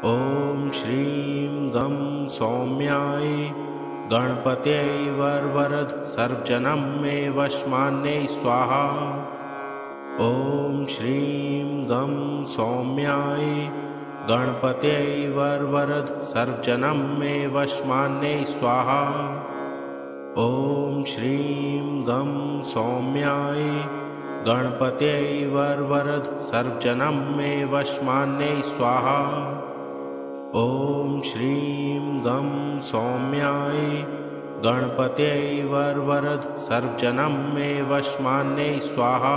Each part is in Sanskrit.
ॐ श्रीं गं सौम्याय गणपत्यै वरवरद सर्वजनं मे वशमान्यै स्वाहा। ॐ श्रीं गं सौम्याय गणपत्यै वरवरद सर्वजनं मे वशमान्यै स्वाहा। ॐ श्रीं गं सौम्याय गणपत्यै वरवरद सर्वजनं मे वशमान्यै स्वाहा। ॐ श्रीं गं सौम्याय गणपत्यै वरवरद सर्वजनं मे वशमान्यै स्वाहा।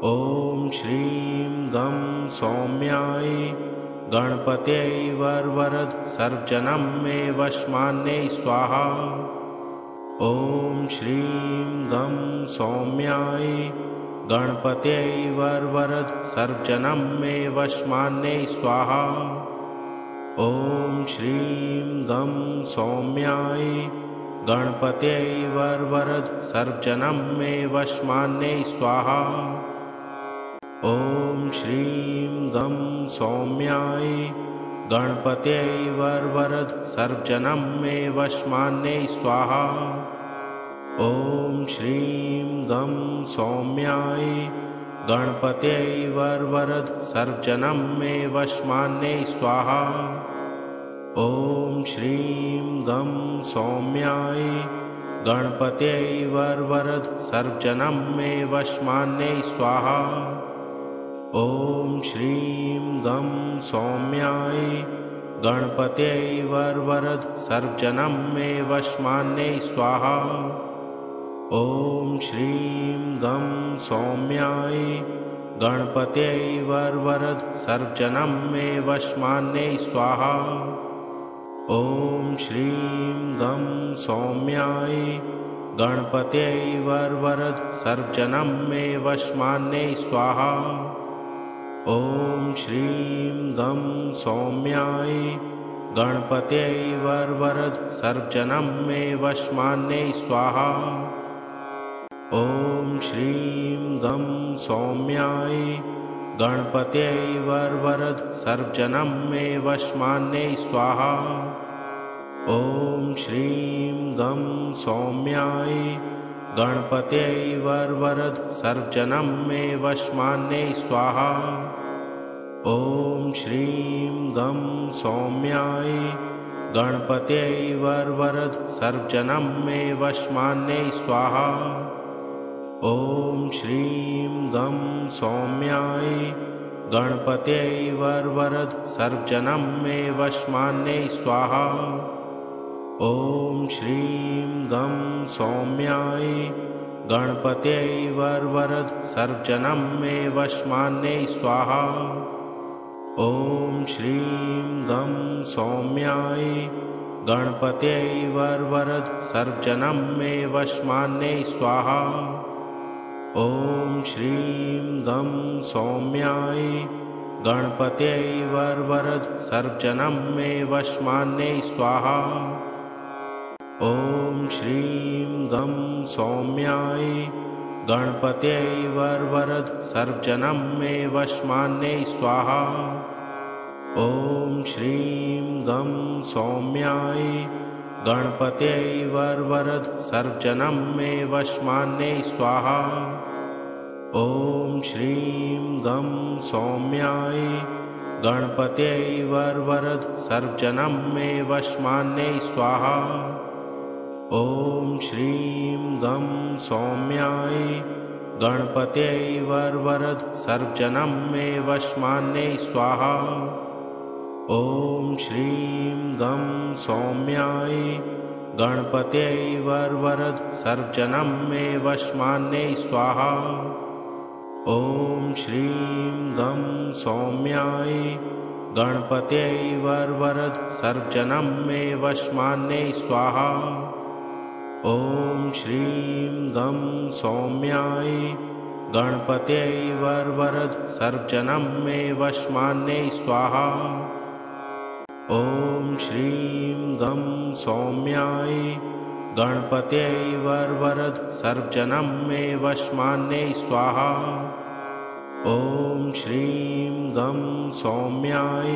ॐ श्रीं गं सौम्याय गणपत्यै वरवरद सर्वजनं मे वशमान्यै स्वाहा। ॐ श्रीं गं सौम्याय गणपत्यै वरवरद सर्वजनं मे वशमान्यै स्वाहा। ॐ श्रीं गं सौम्याय गणपत्यै वरवरद सर्वजनं मे वशमान्यै स्वाहा। ॐ श्रीं गं सौम्याय गणपत्यै वरवरद सर्वजनं मे वशमान्यै स्वाहा। ॐ श्रीं गं सौम्याय गणपत्यै वरवरद सर्वजनं मे वशमान्यै स्वाहा। ॐ श्रीं गं सौम्याय गणपत्यै वरवरद सर्वजनं मे वशमान्यै स्वाहा। ॐ श्रीं गं सौम्याय गणपत्यै वरवरद सर्वजनं मे वशमान्यै स्वाहा। ॐ श्रीं गं सौम्याय गणपत्यै वरवरद सर्वजनं मे वशमान्यै स्वाहा। ॐ श्रीं गं सौम्याय गणपत्यै वरवरद सर्वजनं मे वशमान्यै स्वाहा। ॐ श्रीं गं सौम्याय गणपत्यै वरवरद सर्वजनं मे वशमान्यै स्वाहा। ॐ श्रीं गं सौम्याय गणपत्यै वरवरद सर्वजनं मे वशमान्यै स्वाहा। ॐ श्रीं गं सौम्याय गणपत्यै वरवरद सर्वजनं मे वशमान्यै स्वाहा। ॐ श्रीं गं सौम्याय गणपत्यै वरवरद सर्वजनं मे वशमान्यै स्वाहा। ॐ श्रीं गं सौम्याय गणपत्यै वरवरद सर्वजनं मे वशमान्यै स्वाहा। ॐ श्रीं गं सौम्याय गणपत्यै वरवरद सर्वजनं मे वशमान्यै स्वाहा। ॐ श्रीं गं सौम्याय गणपत्यै वरवरद सर्वजनं मे वशमान्यै स्वाहा। ॐ श्रीं गं सौम्याय गणपत्यै वरवरद सर्वजनं मे वशमान्यै स्वाहा। ॐ श्रीं गं सौम्याय गणपत्यै वरवरद सर्वजनं मे वशमान्यै स्वाहा। ॐ श्रीं गं सौम्याय गणपत्यै वरवरद सर्वजनं मे वशमान्यै स्वाहा। ॐ श्रीं गं सौम्याय गणपत्यै वरवरद सर्वजनं मे वशमान्यै स्वाहा। ॐ श्रीं गं सौम्याय गणपत्यै वरवरद सर्वजनं मे वशमान्यै स्वाहा। ॐ श्रीं गं सौम्याय गणपत्यै वरवरद सर्वजनं मे वशमान्यै स्वाहा। ॐ श्रीं गं सौम्याय गणपत्यै वरवरद सर्वजनं मे वशमान्यै स्वाहा। ॐ श्रीं गं सौम्याय गणपत्यै वरवरद सर्वजनं मे वशमान्यै स्वाहा। ॐ श्रीं गं सौम्याय गणपत्यै वरवरद सर्वजनं मे वशमान्यै स्वाहा। ॐ श्रीं गं सौम्याय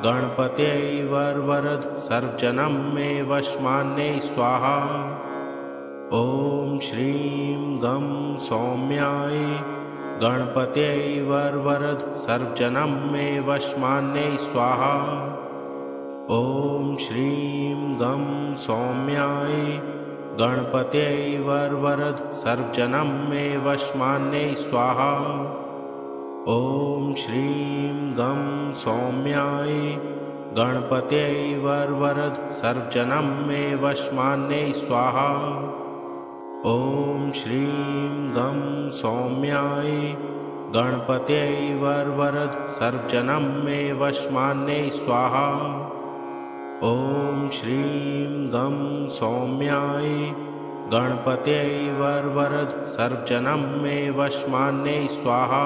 गणपत्यै वरवरद सर्वजनं मे वशमान्यै स्वाहा। ॐ श्रीं गं सौम्याय गणपत्यै वरवरद सर्वजनं मे वशमान्यै स्वाहा। ॐ श्रीं गं सौम्याय गणपत्यै वरवरद सर्वजनं मे वशमान्यै स्वाहा। ॐ श्रीं गं सौम्याय गणपत्यै वरवरद सर्वजनं मे वशमान्यै स्वाहा। ॐ श्रीं गं सौम्याय गणपत्यै वरवरद सर्वजनं मे वशमान्यै स्वाहा। ॐ श्रीं गं सौम्याय गणपत्यै वरवरद सर्वजनं मे वशमान्यै स्वाहा।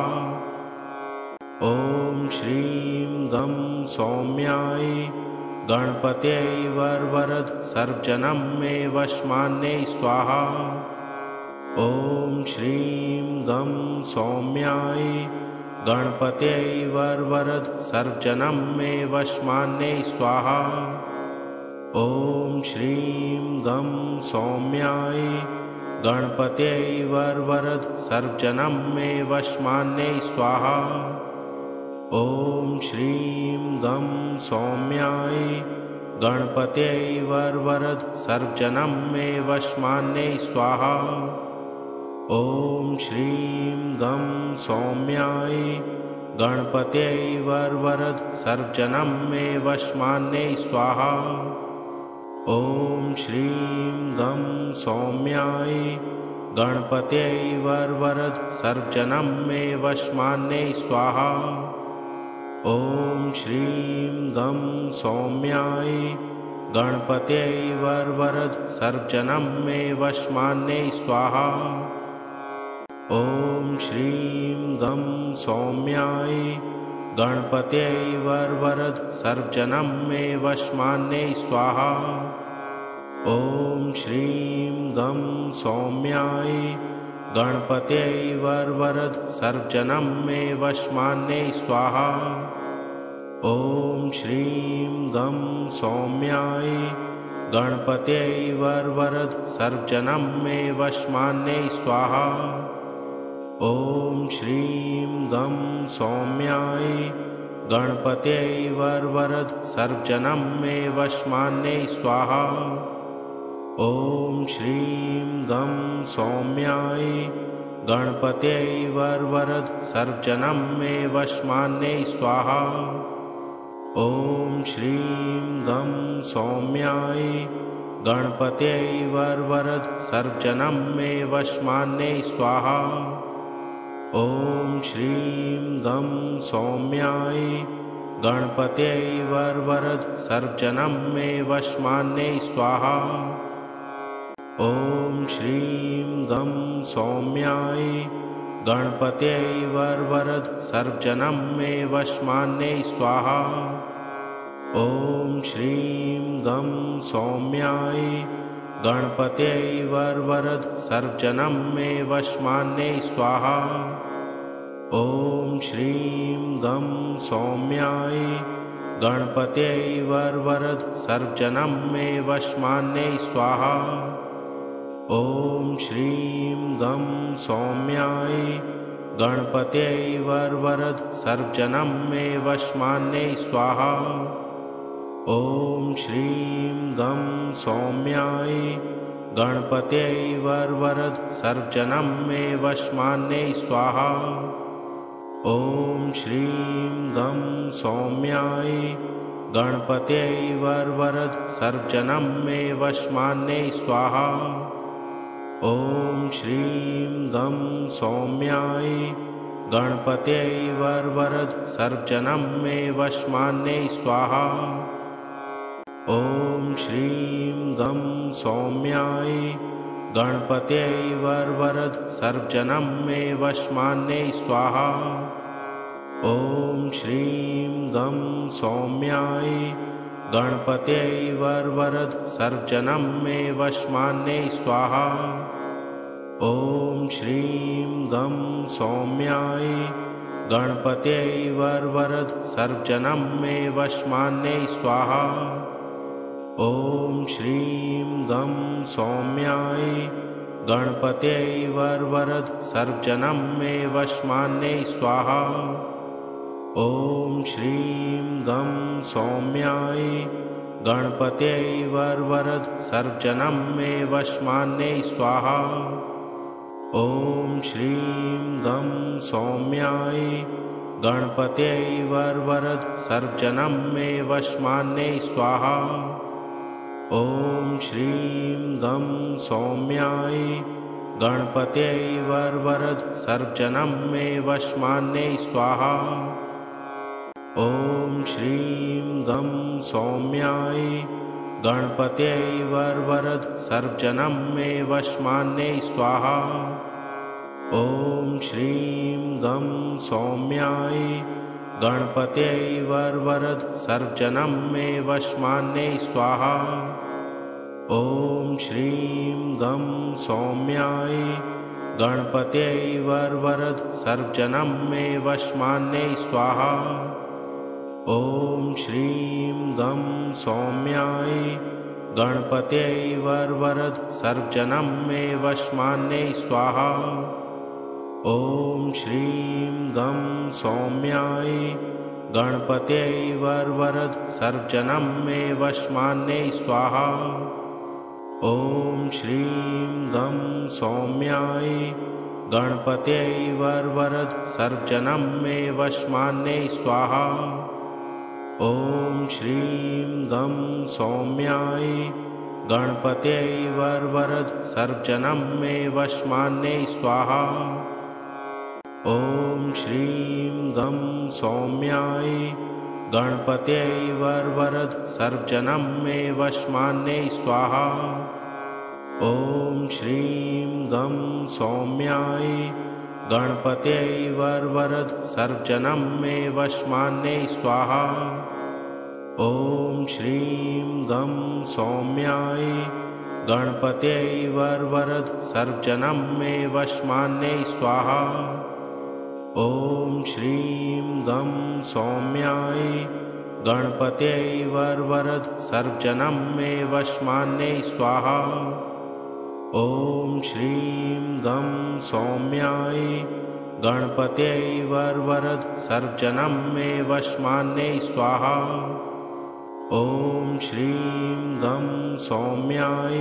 ॐ श्रीं गं सौम्याय गणपत्यै वरवरद सर्वजनं मे वशमान्यै स्वाहा। ॐ श्रीं गं सौम्याय गणपत्यै वरवरद सर्वजनं मे वशमान्यै स्वाहा। ॐ श्रीं गं सौम्याय गणपत्यै वरवरद सर्वजनं मे वशमान्यै स्वाहा। ॐ श्रीं गं सौम्याय गणपत्यै वरवरद सर्वजनं मे वशमान्यै स्वाहा। ॐ श्रीं गं सौम्याय गणपत्यै वरवरद सर्वजनं मे वशमान्यै स्वाहा। ॐ श्रीं गं सौम्याय गणपत्यै वरवरद सर्वजनं मे वशमान्यै स्वाहा। ॐ श्रीं गं सौम्याय गणपत्यै वरवरद सर्वजनं मे वशमान्यै स्वाहा। ॐ श्रीं गं सौम्याय गणपत्यै वरवरद सर्वजनं मे वशमान्यै स्वाहा। ॐ श्रीं गं सौम्याय गणपत्यै वरवरद सर्वजनं मे वशमान्यै स्वाहा। ॐ श्रीं गं सौम्याय गणपत्यै वरवरद सर्वजनं मे वशमान्यै स्वाहा। ॐ श्रीं गं सौम्याय गणपत्यै वरवरद सर्वजनं मे वशमान्यै स्वाहा। ॐ श्रीं गं सौम्याय गणपत्यै वरवरद सर्वजनं मे वशमान्यै स्वाहा। ॐ श्रीं गं सौम्याय गणपत्यै वरवरद सर्वजनं मे वशमान्यै स्वाहा। ॐ श्रीं गं सौम्याय गणपत्यै वरवरद सर्वजनं मे वशमान्यै स्वाहा। ॐ श्रीं गं सौम्याय गणपत्यै वरवरद सर्वजनं मे वशमान्यै स्वाहा। ॐ श्रीं गं सौम्याय गणपत्यै वरवरद सर्वजनं मे वशमान्यै स्वाहा। ॐ श्रीं गं सौम्याय गणपत्यै वरवरद सर्वजनं मे वशमान्यै स्वाहा। ॐ श्रीं गं सौम्याय गणपत्यै वरवरद सर्वजनं मे वशमान्यै स्वाहा। ॐ श्रीं गं सौम्याय गणपत्यै वरवरद सर्वजनं मे वशमान्यै स्वाहा। ॐ श्रीं गं सौम्याय गणपत्यै वरवरद सर्वजनं मे वशमान्यै स्वाहा। ॐ श्रीं गं सौम्याय गणपत्यै वरवरद सर्वजनं मे वशमान्यै स्वाहा। ॐ श्रीं गं सौम्याय गणपत्यै वरवरद सर्वजनं मे वशमान्यै स्वाहा। ॐ श्रीं गं सौम्याय गणपत्यै वरवरद सर्वजनं मे वशमान्यै स्वाहा। ॐ श्रीं गं सौम्याय गणपत्यै वरवरद सर्वजनं मे वशमान्यै स्वाहा। ॐ श्रीं गं सौम्याय गणपत्यै वरवरद सर्वजनं मे वशमान्यै स्वाहा। ॐ श्रीं गं सौम्याय गणपत्यै वरवरद सर्वजनं मे वशमान्यै स्वाहा। ॐ श्रीं गं सौम्याय गणपत्यै वरवरद सर्वजनं मे वशमान्यै स्वाहा। ॐ श्रीं गं सौम्याय गणपत्यै वरवरद सर्वजनं मे वशमान्यै स्वाहा। ॐ श्रीं गं सौम्याय गणपत्यै वरवरद सर्वजनं मे वशमान्यै स्वाहा। ॐ श्रीं गं सौम्याय गणपत्यै वरवरद सर्वजनं मे वशमान्यै स्वाहा। ॐ श्रीं गं सौम्याय गणपत्यै वरवरद सर्वजनं मे वशमान्यै स्वाहा। ॐ श्रीं गं सौम्याय गणपत्यै वरवरद सर्वजनं मे वशमान्यै स्वाहा। ॐ श्रीं गं सौम्याय गणपत्यै वरवरद सर्वजनं मे वशमान्यै स्वाहा। ॐ श्रीं गं सौम्याय गणपत्यै वरवरद सर्वजनं मे वशमान्यै स्वाहा। ॐ श्रीं गं सौम्याय गणपत्यै वरवरद सर्वजनं मे वशमान्यै स्वाहा। ॐ श्रीं गं सौम्याय गणपत्यै वरवरद सर्वजनं मे वशमान्यै स्वाहा। ॐ श्रीं गं सौम्याय गणपत्यै वरवरद सर्वजनं मे वशमान्यै स्वाहा। ॐ श्रीं गं सौम्याय गणपत्यै वरवरद सर्वजनं मे वशमान्यै स्वाहा। ॐ श्रीं गं सौम्याय गणपत्यै वरवरद सर्वजनं मे वशमान्यै स्वाहा। ॐ श्रीं गं सौम्याय गणपत्यै वरवरद सर्वजनं मे वशमान्यै स्वाहा। ॐ श्रीं गं सौम्याय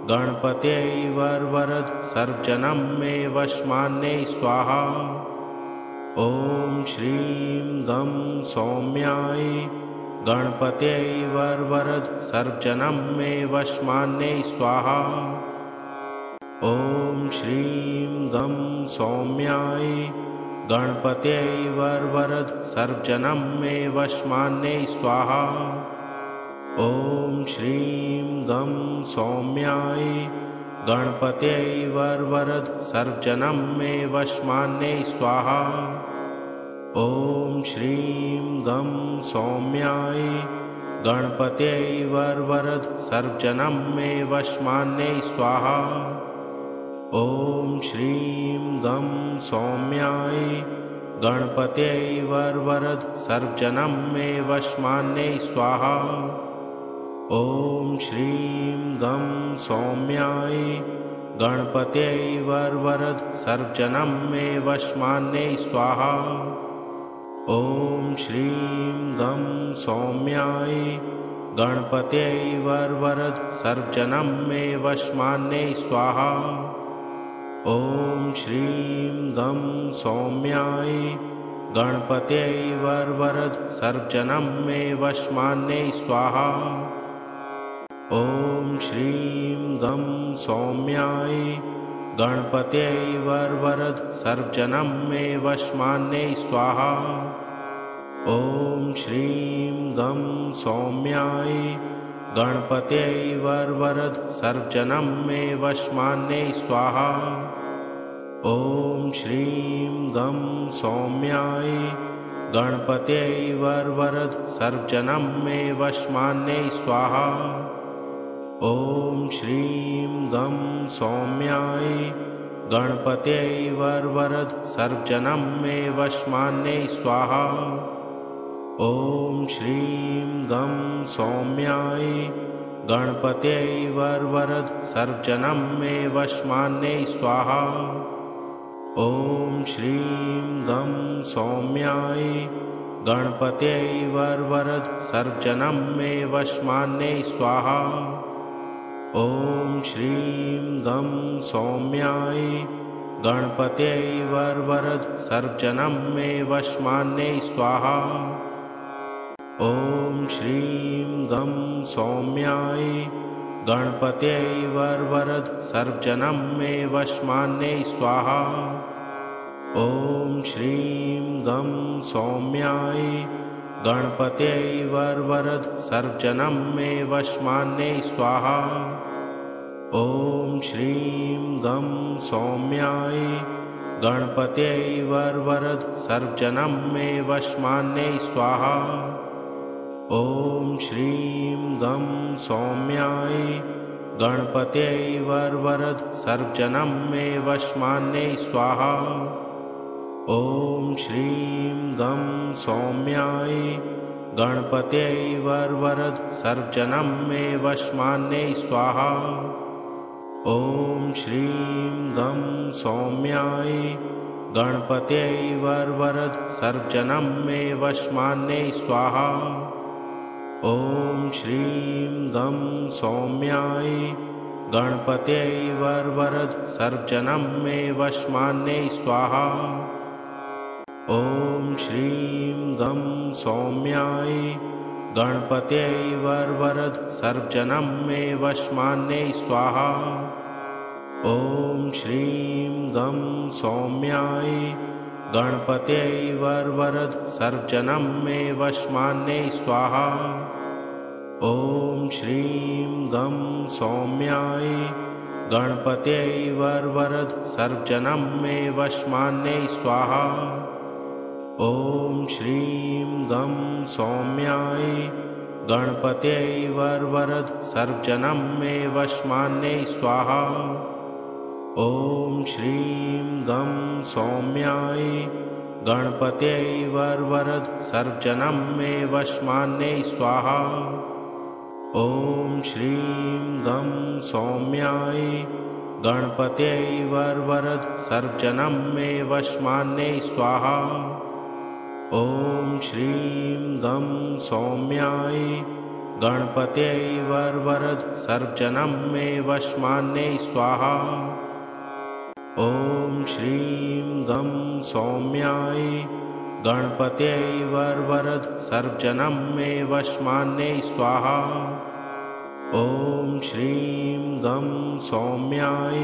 गणपत्यै वरवरद सर्वजनं मे वशमान्यै स्वाहा। ॐ श्रीं गं सौम्याय गणपत्यै वरवरद सर्वजनं मे वशमान्यै स्वाहा। ॐ श्रीं गं सौम्याय गणपत्यै वरवरद सर्वजनं मे वशमान्यै स्वाहा। ॐ श्रीं गं सौम्याय गणपत्यै वरवरद सर्वजनं मे वशमान्यै स्वाहा। ॐ श्रीं गं सौम्याय गणपत्यै वरवरद सर्वजनं मे वशमान्यै स्वाहा। ॐ श्रीं गं सौम्याय गणपत्यै वरवरद सर्वजनं मे वशमान्यै स्वाहा। ॐ श्रीं गं सौम्याय गणपत्यै वरवरद सर्वजनं मे वशमान्यै स्वाहा। ॐ श्रीं गं सौम्याय गणपत्यै वरवरद सर्वजनं मे वशमान्यै स्वाहा। ॐ श्रीं गं सौम्याय गणपत्यै वरवरद सर्वजनं मे वशमान्यै स्वाहा। ॐ श्रीं गं सौम्याय गणपत्यै वरवरद सर्वजनं मे वशमान्यै स्वाहा। ॐ श्रीं गं सौम्याय गणपत्यै वरवरद सर्वजनं मे वशमान्यै स्वाहा। ॐ श्रीं गं सौम्याय गणपत्यै वरवरद सर्वजनं मे वशमान्यै स्वाहा। ॐ श्रीं गं सौम्याय गणपत्यै वरवरद सर्वजनं मे वशमान्यै स्वाहा। ॐ श्रीं गं सौम्याय गणपत्यै वरवरद सर्वजनं मे वशमान्यै स्वाहा। ॐ श्रीं गं सौम्याय गणपत्यै वरवरद सर्वजनं मे वशमान्यै स्वाहा। ॐ श्रीं गं सौम्याय गणपत्यै वरवरद सर्वजनं मे वशमान्यै स्वाहा। ॐ श्रीं गं सौम्याय गणपत्यै वरवरद सर्वजनं मे वशमान्यै स्वाहा। ॐ श्रीं गं सौम्याय गणपत्यै वरवरद सर्वजनं मे वशमान्यै स्वाहा। ॐ श्रीं गं सौम्याय गणपत्यै वरवरद सर्वजनं मे वशमान्यै स्वाहा। ॐ श्रीं गं सौम्याय गणपत्यै वरवरद सर्वजनं मे वशमान्यै स्वाहा। ॐ श्रीं गं सौम्याय गणपत्यै वरवरद सर्वजनं मे वशमान्यै स्वाहा। ॐ श्रीं गं सौम्याय गणपत्यै वरवरद सर्वजनं मे वशमान्यै स्वाहा। ॐ श्रीं गं सौम्याय गणपत्यै वरवरद सर्वजनं मे वशमान्यै स्वाहा। ॐ श्रीं गं सौम्याय गणपत्यै वरवरद सर्वजनं मे वशमान्यै स्वाहा। ॐ श्रीं गं सौम्याय गणपत्यै वरवरद सर्वजनं मे वशमान्यै स्वाहा। ॐ श्रीं गं सौम्याय गणपत्यै वरवरद सर्वजनं मे वशमान्यै स्वाहा। ॐ श्रीं गं सौम्याय गणपत्यै वरवरद सर्वजनं मे वशमान्यै स्वाहा। ॐ श्रीं गं सौम्याय गणपत्यै वरवरद सर्वजनं मे वशमान्यै स्वाहा। ॐ श्रीं गं सौम्याय गणपत्यै वरवरद सर्वजनं मे वशमान्यै स्वाहा। ॐ श्रीं गं सौम्याय गणपत्यै वरवरद सर्वजनं मे वशमान्यै स्वाहा। ॐ श्रीं गं सौम्याय गणपत्यै वरवरद सर्वजनं मे वशमान्यै स्वाहा। ॐ श्रीं गं सौम्याय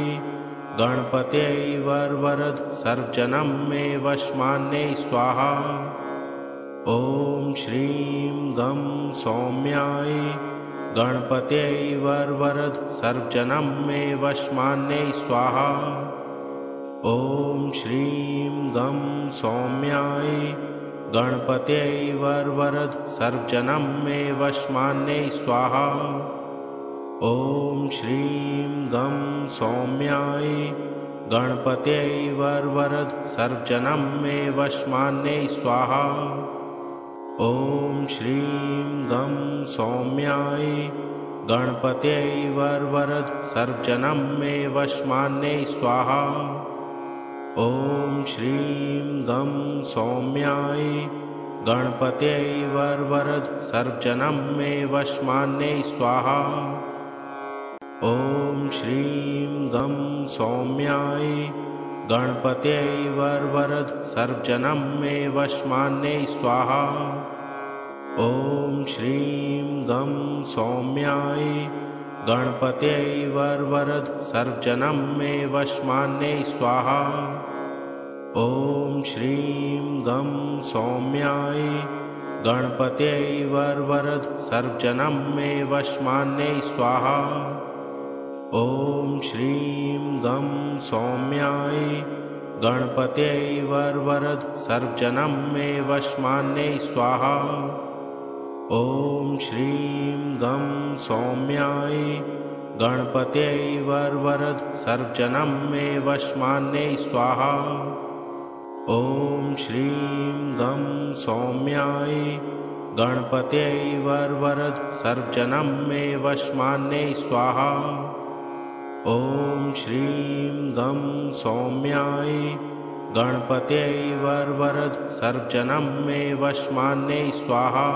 गणपत्यै वरवरद सर्वजनं मे वशमान्यै स्वाहा। ॐ श्रीं गं सौम्याय गणपत्यै वरवरद सर्वजनं मे वशमान्यै स्वाहा। ॐ श्रीं गं सौम्याय गणपत्यै वरवरद सर्वजनं मे वशमान्यै स्वाहा। ॐ श्रीं गं सौम्याय गणपत्यै वरवरद सर्वजनं मे वशमान्यै स्वाहा। ॐ श्रीं गं सौम्याय गणपत्यै वरवरद सर्वजनं मे वशमान्यै स्वाहा। ॐ श्रीं गं सौम्याय गणपत्यै वरवरद सर्वजनं मे वशमान्यै स्वाहा। ॐ श्रीं गं सौम्याय गणपत्यै वरवरद सर्वजनं मे वशमान्यै स्वाहा। ॐ श्रीं गं सौम्याय गणपत्यै वरवरद सर्वजनं मे वशमान्यै स्वाहा। ॐ श्रीं गं सौम्याय गणपत्यै वरवरद सर्वजनं मे वशमान्यै स्वाहा। ॐ श्रीं गं सौम्याय गणपत्यै वरवरद सर्वजनं मे वशमान्यै स्वाहा। ॐ श्रीं गं सौम्याय गणपत्यै वरवरद सर्वजनं मे वशमान्यै स्वाहा। ॐ श्रीं गं सौम्याय गणपत्यै वरवरद सर्वजनं मे वशमान्यै स्वाहा। ॐ श्रीं गं सौम्याय गणपत्यै वरवरद सर्वजनं मे वशमान्यै स्वाहा।